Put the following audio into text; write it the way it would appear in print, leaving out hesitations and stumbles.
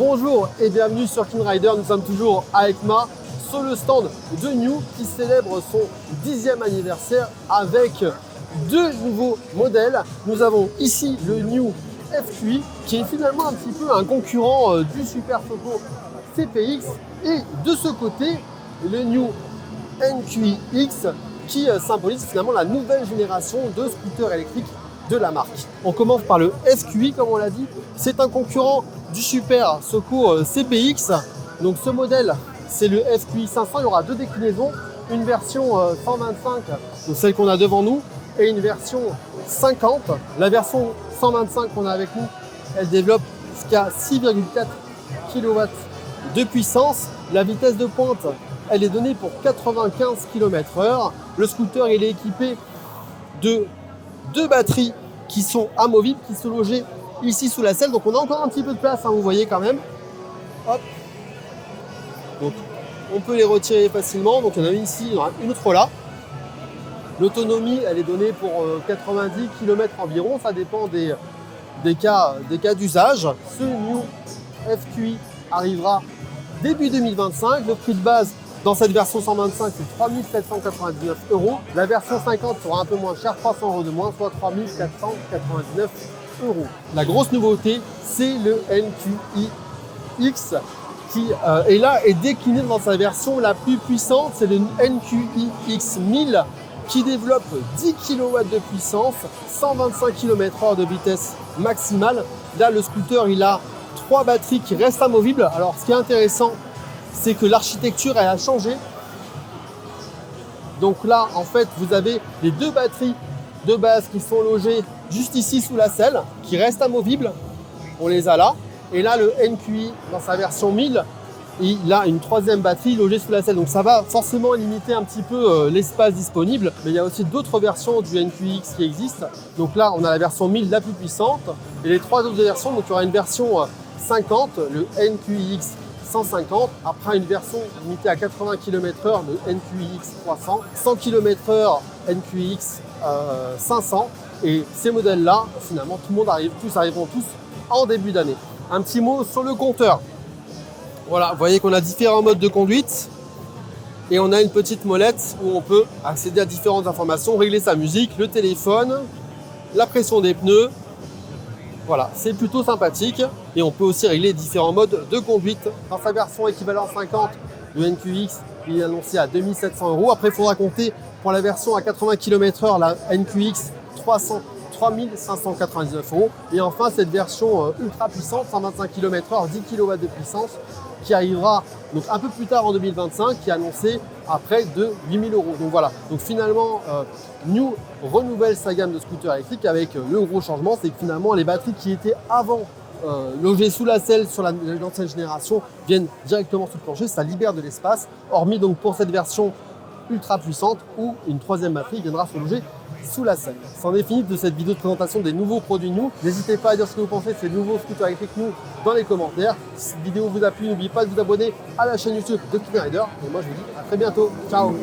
Bonjour et bienvenue sur King Rider. Nous sommes toujours avec Ma sur le stand de New qui célèbre son 10e anniversaire avec deux nouveaux modèles. Nous avons ici le New FQi qui est finalement un petit peu un concurrent du Super Photo CPX et de ce côté le New NQi-X qui symbolise finalement la nouvelle génération de scooters électriques de la marque. On commence par le FQi comme on l'a dit. C'est un concurrent du Super Soco CPX. Donc ce modèle, c'est le FQi 500. Il y aura deux déclinaisons, une version 125, donc celle qu'on a devant nous, et une version 50. La version 125 qu'on a avec nous, elle développe jusqu'à 6,4 kW de puissance. La vitesse de pointe, elle est donnée pour 95 km/h. Le scooter, il est équipé de deux batteries qui sont amovibles, qui sont logées ici sous la selle. Donc on a encore un petit peu de place, hein, vous voyez quand même. Hop. Donc on peut les retirer facilement. Donc il y en a une ici, il y en a une autre là. L'autonomie, elle est donnée pour 90 km environ. Ça dépend des cas d'usage. Ce New FQi arrivera début 2025. Le prix de base dans cette version 125, c'est 3 799 €. La version 50 sera un peu moins chère, 300 € de moins, soit 3 499 €. La grosse nouveauté, c'est le NQi-X qui est là et décliné dans sa version la plus puissante. C'est le NQi-X 1000 qui développe 10 kW de puissance, 125 km/h de vitesse maximale. Là, le scooter, il a trois batteries qui restent amovibles. Alors, ce qui est intéressant, c'est que l'architecture, elle a changé. Donc là, en fait, vous avez les deux batteries de base qui sont logées juste ici sous la selle, qui restent amovibles. On les a là. Et là, le NQi, dans sa version 1000, il a une troisième batterie logée sous la selle. Donc ça va forcément limiter un petit peu l'espace disponible. Mais il y a aussi d'autres versions du NQi-X qui existent. Donc là, on a la version 1000 la plus puissante. Et les trois autres versions, donc il y aura une version 50, le NQi-X 150, après une version limitée à 80 km/h, le NQi-X 300, 100 km/h NQi-X 500. Et ces modèles-là, finalement, tout le monde arriveront tous en début d'année. Un petit mot sur le compteur. Voilà, vous voyez qu'on a différents modes de conduite et on a une petite molette où on peut accéder à différentes informations, régler sa musique, le téléphone, la pression des pneus. Voilà, c'est plutôt sympathique et on peut aussi régler différents modes de conduite. Dans sa version équivalent 50, le NQi-X il est annoncé à 2700 €. Après, il faudra compter pour la version à 80 km/h, la NQi-X 300, 3599 €. Et enfin, cette version ultra puissante, 125 km/h, 10 kW de puissance, qui arrivera donc un peu plus tard en 2025, qui est annoncé à près de 8000 €. Donc voilà, donc finalement, New renouvelle sa gamme de scooters électriques avec le gros changement, c'est que finalement les batteries qui étaient avant logées sous la selle sur l'ancienne génération viennent directement sous le plancher, ça libère de l'espace, hormis donc pour cette version ultra puissante où une troisième batterie viendra se loger sous la selle. C'en est fini de cette vidéo de présentation des nouveaux produits New. N'hésitez pas à dire ce que vous pensez de ces nouveaux scooters électriques New dans les commentaires. Si cette vidéo vous a plu, n'oubliez pas de vous abonner à la chaîne YouTube de King Rider. Et moi je vous dis à très bientôt. Ciao.